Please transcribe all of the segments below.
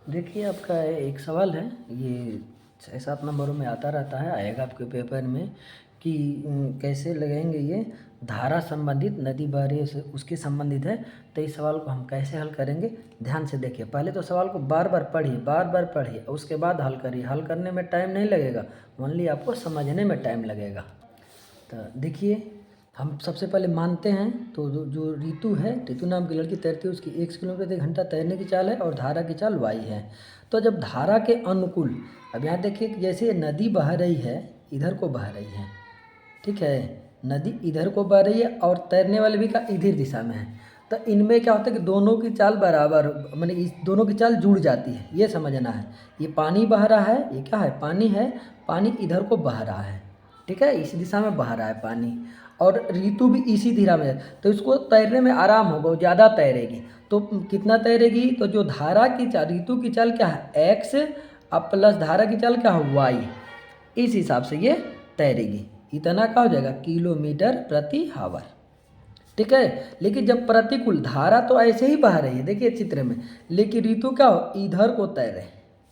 देखिए, आपका एक सवाल है, ये 6-7 नंबरों में आता रहता है, आएगा आपके पेपर में कि कैसे लगाएंगे ये धारा संबंधित, नदी बह रही है उसके संबंधित है। तो इस सवाल को हम कैसे हल करेंगे, ध्यान से देखिए। पहले तो सवाल को बार बार पढ़िए, उसके बाद हल करिए। हल करने में टाइम नहीं लगेगा, ओनली आपको समझने में टाइम लगेगा। तो देखिए, हम सबसे पहले मानते हैं तो जो ऋतु है, ऋतु नाम की लड़की तैरती है, उसकी 1 किलोमीटर प्रति घंटा तैरने की चाल है और धारा की चाल y है। तो जब धारा के अनुकूल, अब यहाँ देखिए कि जैसे नदी बह रही है, इधर को बह रही है, ठीक है, नदी इधर को बह रही है और तैरने वाले भी का इधर दिशा में है। तो इनमें क्या होता है कि दोनों की चाल बराबर, माने इस दोनों की चाल जुड़ जाती है, ये समझना है। ये पानी बह रहा है, ये क्या है, पानी है, पानी इधर को बह रहा है, ठीक है, इस दिशा में बह रहा है पानी, और ऋतु भी इसी दिशा में है। तो इसको तैरने में आराम होगा, वो ज़्यादा तैरेगी। तो कितना तैरेगी, तो जो धारा की चाल, ऋतु की चाल क्या है x, अब प्लस धारा की चाल क्या है y, इस हिसाब से ये तैरेगी। इतना क्या हो जाएगा, किलोमीटर प्रति आवर, ठीक है। लेकिन जब प्रतिकूल, धारा तो ऐसे ही बह रही है, देखिए चित्र में, लेकिन ऋतु क्या हो, इधर को तैरे,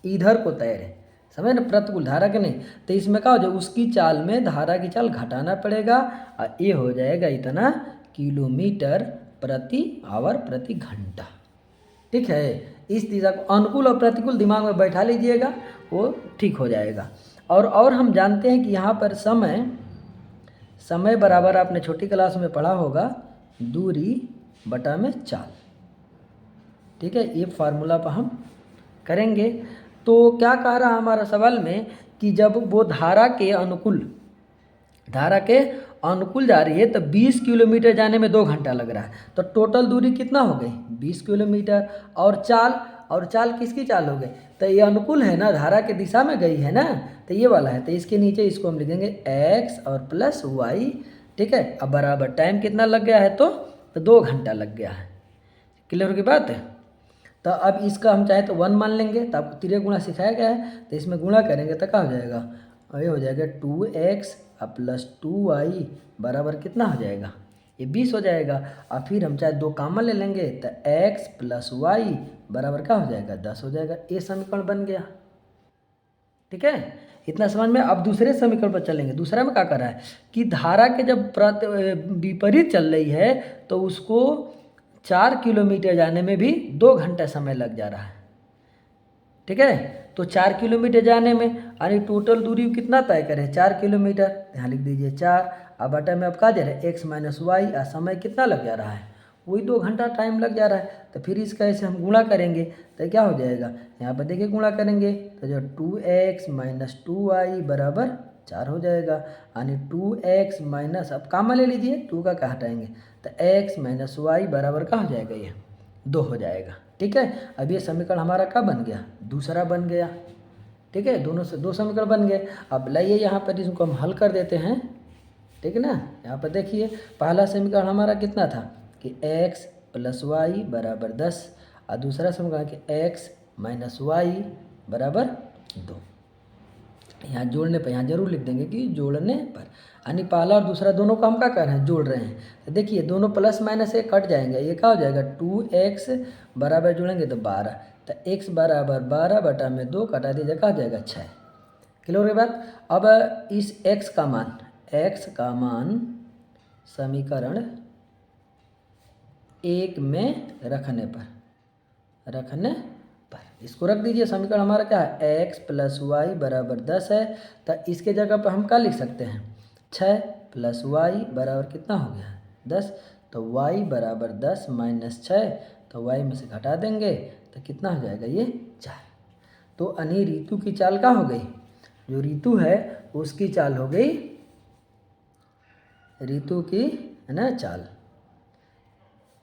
इधर को तैरे, समझे ना, प्रतिकूल धारा के नहीं। तो इसमें क्या हो जाए, उसकी चाल में धारा की चाल घटाना पड़ेगा, और ये हो जाएगा इतना किलोमीटर प्रति आवर प्रति घंटा, ठीक है। इस दिशा को अनुकूल और प्रतिकूल दिमाग में बैठा लीजिएगा, वो ठीक हो जाएगा। और हम जानते हैं कि यहाँ पर समय बराबर, आपने छोटी क्लास में पढ़ा होगा, दूरी बटा में चाल, ठीक है। ये फार्मूला पर हम करेंगे। तो क्या कह रहा है हमारा सवाल में कि जब वो धारा के अनुकूल जा रही है तो 20 किलोमीटर जाने में 2 घंटा लग रहा है। तो टोटल दूरी कितना हो गई, 20 किलोमीटर। और चाल किसकी चाल हो गई, तो ये अनुकूल है ना, धारा के दिशा में गई है ना, तो ये वाला है। तो इसके नीचे इसको हम लिखेंगे x और प्लस y, ठीक है। अब बराबर टाइम कितना लग गया है, तो 2 घंटा लग गया है। क्लियर की बात है। तो अब इसका हम चाहे तो 1 मान लेंगे, तो आपको तिरे गुणा सिखाया गया है, तो इसमें गुणा करेंगे तो क्या हो जाएगा, ये हो जाएगा 2x प्लस 2y बराबर कितना हो जाएगा, ये 20 हो जाएगा। और फिर हम चाहे 2 कॉमन ले लेंगे तो x प्लस वाई बराबर क्या हो जाएगा, 10 हो जाएगा। ये समीकरण बन गया, ठीक है। इतना समझ में। अब दूसरे समीकरण पर चलेंगे। दूसरा में क्या कर रहा है कि धारा के जब विपरीत चल रही है तो उसको 4 किलोमीटर जाने में भी 2 घंटा समय लग जा रहा है, ठीक है। तो 4 किलोमीटर जाने में, यानी टोटल दूरी कितना तय करें, 4 किलोमीटर, यहाँ लिख दीजिए 4। अब बटा में अब क्या जा रहा है, x माइनस वाई, और समय कितना लग जा रहा है, वही 2 घंटा टाइम लग जा रहा है। तो फिर इसका ऐसे हम गुणा करेंगे तो क्या हो जाएगा, यहाँ पर देखिए गुणा करेंगे तो जो 2x माइनस 2y बराबर 4 हो जाएगा। यानी 2x माइनस, अब कामा ले लीजिए, 2 का क्या हटाएंगे, तो x माइनस वाई बराबर क्या हो जाएगा, ये 2 हो जाएगा, ठीक है। अब ये समीकरण हमारा क्या बन गया, दूसरा बन गया, ठीक है। दोनों से 2 समीकरण बन गए। अब लाइए यहाँ पर इसको हम हल कर देते हैं, ठीक है ना। यहाँ पर देखिए पहला समीकरण हमारा कितना था कि x प्लस वाई बराबर 10, और दूसरा समीकरण कि x माइनस वाई बराबर 2। यहाँ जोड़ने पर, यहाँ जरूर लिख देंगे कि जोड़ने पर, यानी पहला और दूसरा दोनों को हम क्या कर रहे हैं, जोड़ रहे हैं। तो देखिए दोनों प्लस माइनस एक कट जाएंगे, ये क्या हो जाएगा, 2x बराबर जोड़ेंगे तो 12, तो x बराबर 12 बटा में 2 कटा दीजिए, क्या हो जाएगा 6। क्लियर है बात। अब इस x का मान समीकरण 1 में रखने पर इसको रख दीजिए। समीकरण हमारा क्या है, x प्लस वाई बराबर 10 है, तो इसके जगह पर हम क्या लिख सकते हैं, 6 प्लस वाई बराबर कितना हो गया, 10। तो y बराबर 10 माइनस 6, तो y में से घटा देंगे तो कितना हो जाएगा, ये 4। तो अनी ऋतु की चाल क्या हो गई, जो ऋतु है उसकी चाल हो गई, ऋतु की है ना चाल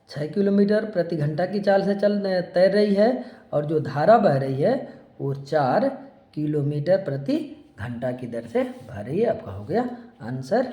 6 किलोमीटर प्रति घंटा की चाल से तैर रही है, और जो धारा बह रही है वो 4 किलोमीटर प्रति घंटा की दर से बह रही है। आपका हो गया आंसर